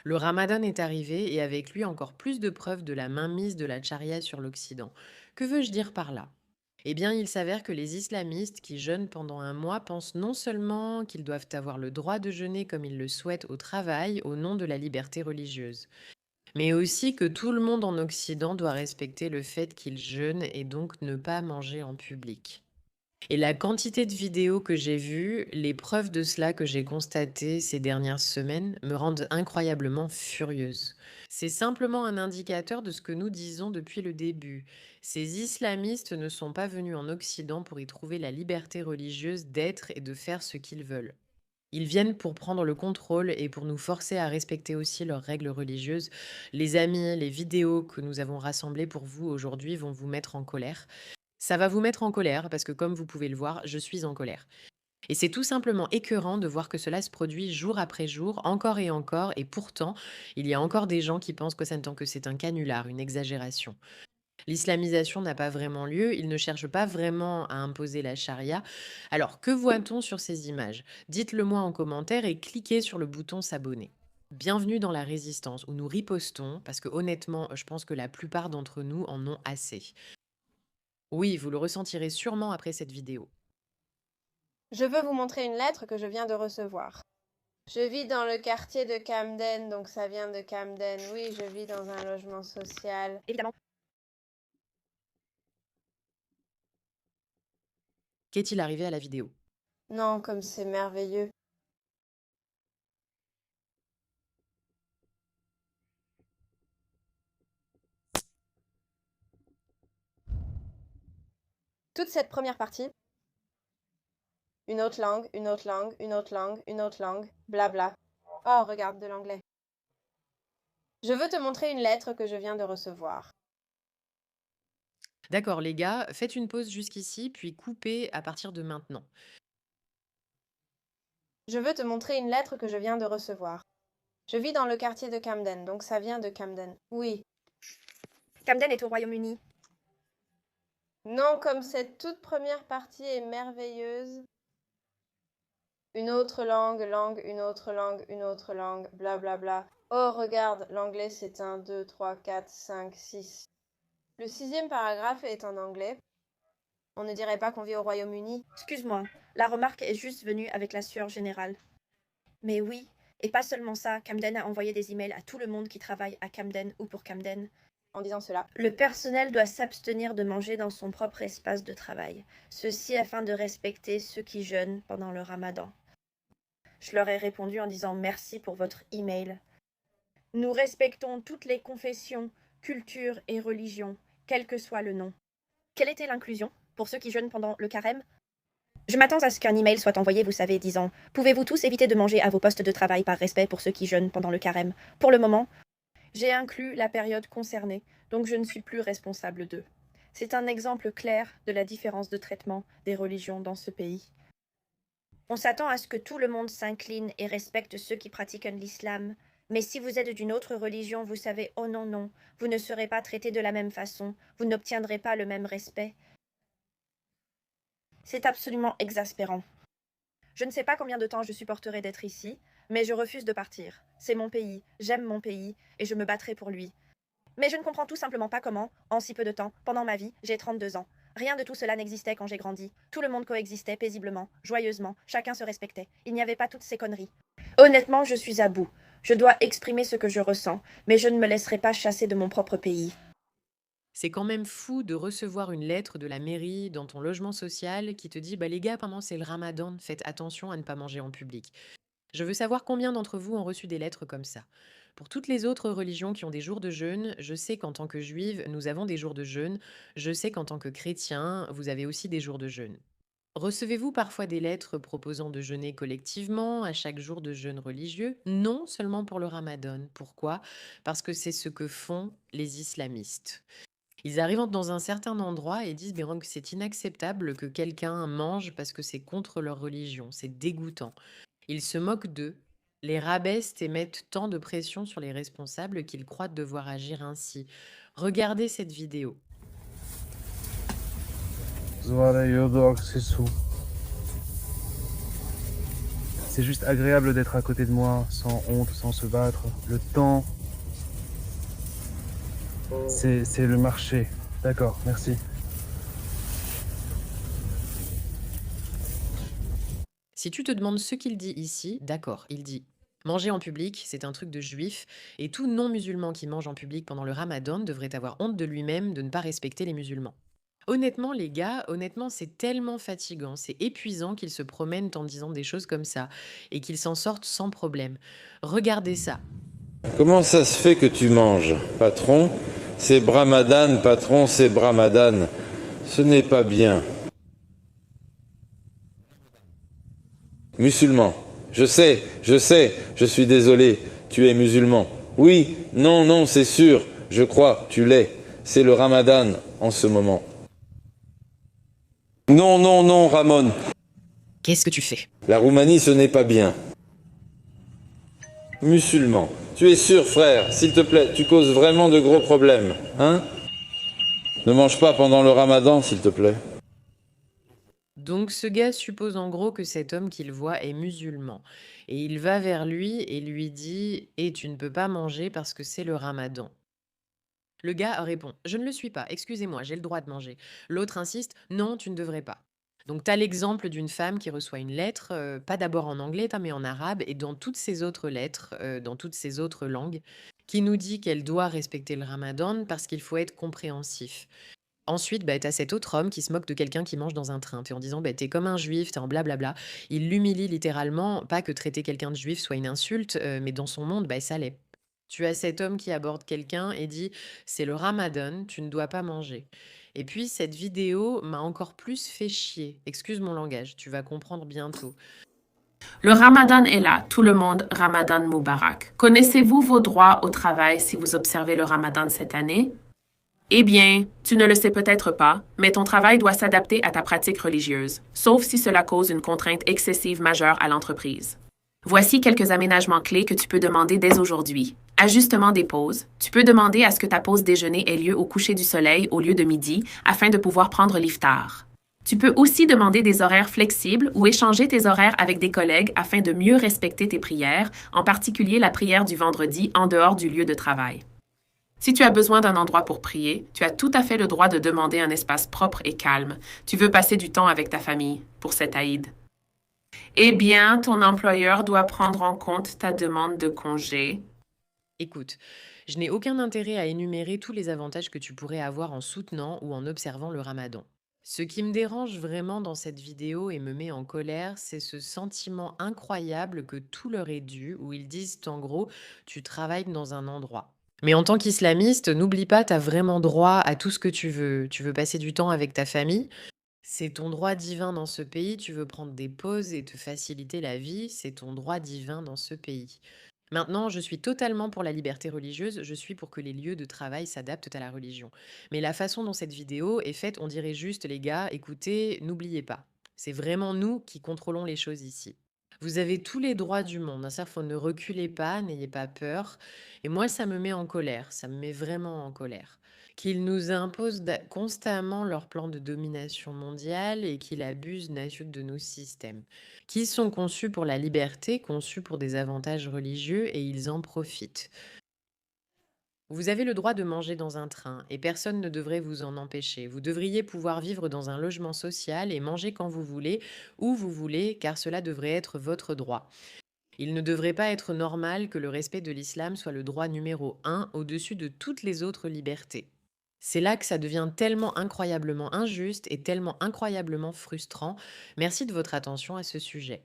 Le Ramadan est arrivé et avec lui encore plus de preuves de la mainmise de la charia sur l'Occident. Que veux-je dire par là? Eh bien, il s'avère que les islamistes qui jeûnent pendant un mois pensent non seulement qu'ils doivent avoir le droit de jeûner comme ils le souhaitent au travail au nom de la liberté religieuse, mais aussi que tout le monde en Occident doit respecter le fait qu'ils jeûnent et donc ne pas manger en public. Et la quantité de vidéos que j'ai vues, les preuves de cela que j'ai constatées ces dernières semaines me rendent incroyablement furieuse. C'est simplement un indicateur de ce que nous disons depuis le début. Ces islamistes ne sont pas venus en Occident pour y trouver la liberté religieuse d'être et de faire ce qu'ils veulent. Ils viennent pour prendre le contrôle et pour nous forcer à respecter aussi leurs règles religieuses. Les amis, les vidéos que nous avons rassemblées pour vous aujourd'hui vont vous mettre en colère. Ça va vous mettre en colère parce que comme vous pouvez le voir, je suis en colère. Et c'est tout simplement écœurant de voir que cela se produit jour après jour, encore et pourtant, il y a encore des gens qui pensent que c'est un canular, une exagération. L'islamisation n'a pas vraiment lieu, ils ne cherchent pas vraiment à imposer la charia. Alors, que voit-on sur ces images? Dites-le moi en commentaire et cliquez sur le bouton s'abonner. Bienvenue dans la résistance où nous ripostons parce que honnêtement, je pense que la plupart d'entre nous en ont assez. Oui, vous le ressentirez sûrement après cette vidéo. Je veux vous montrer une lettre que je viens de recevoir. Je vis dans le quartier de Camden, donc ça vient de Camden. Oui, je vis dans un logement social. Évidemment. Qu'est-il arrivé à la vidéo? Non, comme c'est merveilleux. Toute cette première partie, une autre langue, une autre langue, une autre langue, une autre langue, blabla. Oh, regarde de l'anglais. Je veux te montrer une lettre que je viens de recevoir. D'accord, les gars, faites une pause jusqu'ici, puis coupez à partir de maintenant. Je veux te montrer une lettre que je viens de recevoir. Je vis dans le quartier de Camden, donc ça vient de Camden. Oui. Camden est au Royaume-Uni. Non, comme cette toute première partie est merveilleuse. Une autre langue, langue, une autre langue, une autre langue, blablabla. Bla bla. Oh, regarde, l'anglais c'est 1, 2, 3, 4, 5, 6. Le sixième paragraphe est en anglais. On ne dirait pas qu'on vit au Royaume-Uni. Excuse-moi, la remarque est juste venue avec la sueur générale. Mais oui, et pas seulement ça, Camden a envoyé des emails à tout le monde qui travaille à Camden ou pour Camden. En disant cela, Le personnel doit s'abstenir de manger dans son propre espace de travail, ceci afin de respecter ceux qui jeûnent pendant le ramadan. Je leur ai répondu en disant merci pour votre email. Nous respectons toutes les confessions, cultures et religions, quel que soit le nom. Quelle était l'inclusion pour ceux qui jeûnent pendant le carême? Je m'attends à ce qu'un email soit envoyé, vous savez, disant « Pouvez-vous tous éviter de manger à vos postes de travail par respect pour ceux qui jeûnent pendant le carême ?» Pour le moment, j'ai inclus la période concernée, donc je ne suis plus responsable d'eux. C'est un exemple clair de la différence de traitement des religions dans ce pays. On s'attend à ce que tout le monde s'incline et respecte ceux qui pratiquent l'islam, mais si vous êtes d'une autre religion, vous savez, oh non, non, vous ne serez pas traité de la même façon, vous n'obtiendrez pas le même respect. C'est absolument exaspérant. Je ne sais pas combien de temps je supporterai d'être ici, mais je refuse de partir. C'est mon pays, j'aime mon pays, et je me battrai pour lui. Mais je ne comprends tout simplement pas comment, en si peu de temps, pendant ma vie, j'ai 32 ans. Rien de tout cela n'existait quand j'ai grandi. Tout le monde coexistait paisiblement, joyeusement, chacun se respectait. Il n'y avait pas toutes ces conneries. Honnêtement, je suis à bout. Je dois exprimer ce que je ressens, mais je ne me laisserai pas chasser de mon propre pays. C'est quand même fou de recevoir une lettre de la mairie dans ton logement social qui te dit bah les gars, pendant c'est le ramadan, faites attention à ne pas manger en public. Je veux savoir combien d'entre vous ont reçu des lettres comme ça. Pour toutes les autres religions qui ont des jours de jeûne, je sais qu'en tant que juive, nous avons des jours de jeûne. Je sais qu'en tant que chrétien, vous avez aussi des jours de jeûne. Recevez-vous parfois des lettres proposant de jeûner collectivement à chaque jour de jeûne religieux? Non, seulement pour le ramadan. Pourquoi? Parce que c'est ce que font les islamistes. Ils arrivent dans un certain endroit et disent que c'est inacceptable que quelqu'un mange parce que c'est contre leur religion. C'est dégoûtant. Ils se moquent d'eux, les rabaissent et mettent tant de pression sur les responsables qu'ils croient devoir agir ainsi. Regardez cette vidéo. Звареју до аксису. C'est juste agréable d'être à côté de moi, sans honte, sans se battre. Le temps, c'est le marché. D'accord, merci. Si tu te demandes ce qu'il dit ici, d'accord, il dit manger en public, c'est un truc de juif, et tout non-musulman qui mange en public pendant le ramadan devrait avoir honte de lui-même de ne pas respecter les musulmans. Honnêtement, les gars, honnêtement, c'est tellement fatigant, c'est épuisant qu'ils se promènent en disant des choses comme ça, et qu'ils s'en sortent sans problème. Regardez ça. Comment ça se fait que tu manges, patron? C'est Bramadan, patron, c'est Bramadan. Ce n'est pas bien. Musulman. Je sais, je suis désolé. Tu es musulman. Oui, non, non, c'est sûr. Je crois, tu l'es. C'est le Ramadan en ce moment. Non, non, non, Ramon. Qu'est-ce que tu fais? La Roumanie, ce n'est pas bien. Musulman. Tu es sûr, frère, s'il te plaît, tu causes vraiment de gros problèmes, hein? Ne mange pas pendant le Ramadan, s'il te plaît. Donc ce gars suppose en gros que cet homme qu'il voit est musulman. Et il va vers lui et lui dit « Et tu ne peux pas manger parce que c'est le ramadan ». Le gars répond « Je ne le suis pas, excusez-moi, j'ai le droit de manger ». L'autre insiste « Non, tu ne devrais pas ». Donc tu as l'exemple d'une femme qui reçoit une lettre, pas d'abord en anglais, mais en arabe, et dans toutes ces autres lettres, dans toutes ces autres langues, qui nous dit qu'elle doit respecter le ramadan parce qu'il faut être compréhensif. Ensuite, bah, tu as cet autre homme qui se moque de quelqu'un qui mange dans un train, en disant bah, t'es comme un juif, t'es en blablabla. Il l'humilie littéralement, pas que traiter quelqu'un de juif soit une insulte, mais dans son monde, bah, ça l'est. Tu as cet homme qui aborde quelqu'un et dit c'est le ramadan, tu ne dois pas manger. Et puis cette vidéo m'a encore plus fait chier. Excuse mon langage, tu vas comprendre bientôt. Le Ramadan est là, tout le monde, Ramadan Moubarak. Connaissez-vous vos droits au travail si vous observez le Ramadan cette année? Eh bien, tu ne le sais peut-être pas, mais ton travail doit s'adapter à ta pratique religieuse, sauf si cela cause une contrainte excessive majeure à l'entreprise. Voici quelques aménagements clés que tu peux demander dès aujourd'hui. Ajustement des pauses. Tu peux demander à ce que ta pause déjeuner ait lieu au coucher du soleil au lieu de midi afin de pouvoir prendre l'iftar. Tu peux aussi demander des horaires flexibles ou échanger tes horaires avec des collègues afin de mieux respecter tes prières, en particulier la prière du vendredi en dehors du lieu de travail. Si tu as besoin d'un endroit pour prier, tu as tout à fait le droit de demander un espace propre et calme. Tu veux passer du temps avec ta famille pour cet Aïd. Eh bien, ton employeur doit prendre en compte ta demande de congé. Écoute, je n'ai aucun intérêt à énumérer tous les avantages que tu pourrais avoir en soutenant ou en observant le ramadan. Ce qui me dérange vraiment dans cette vidéo et me met en colère, c'est ce sentiment incroyable que tout leur est dû, où ils disent en gros, tu travailles dans un endroit. Mais en tant qu'islamiste, n'oublie pas, tu as vraiment droit à tout ce que tu veux. Tu veux passer du temps avec ta famille, c'est ton droit divin dans ce pays. Tu veux prendre des pauses et te faciliter la vie, c'est ton droit divin dans ce pays. Maintenant, je suis totalement pour la liberté religieuse, je suis pour que les lieux de travail s'adaptent à la religion. Mais la façon dont cette vidéo est faite, on dirait juste, les gars, écoutez, n'oubliez pas. C'est vraiment nous qui contrôlons les choses ici. Vous avez tous les droits du monde, hein, ça, faut ne reculez pas, n'ayez pas peur. Et moi, ça me met en colère, ça me met vraiment en colère. Qu'ils nous imposent constamment leur plan de domination mondiale et qu'ils abusent de nos systèmes, qui sont conçus pour la liberté, conçus pour des avantages religieux et ils en profitent. Vous avez le droit de manger dans un train et personne ne devrait vous en empêcher. Vous devriez pouvoir vivre dans un logement social et manger quand vous voulez, où vous voulez, car cela devrait être votre droit. Il ne devrait pas être normal que le respect de l'islam soit le droit numéro 1 au-dessus de toutes les autres libertés. C'est là que ça devient tellement incroyablement injuste et tellement incroyablement frustrant. Merci de votre attention à ce sujet.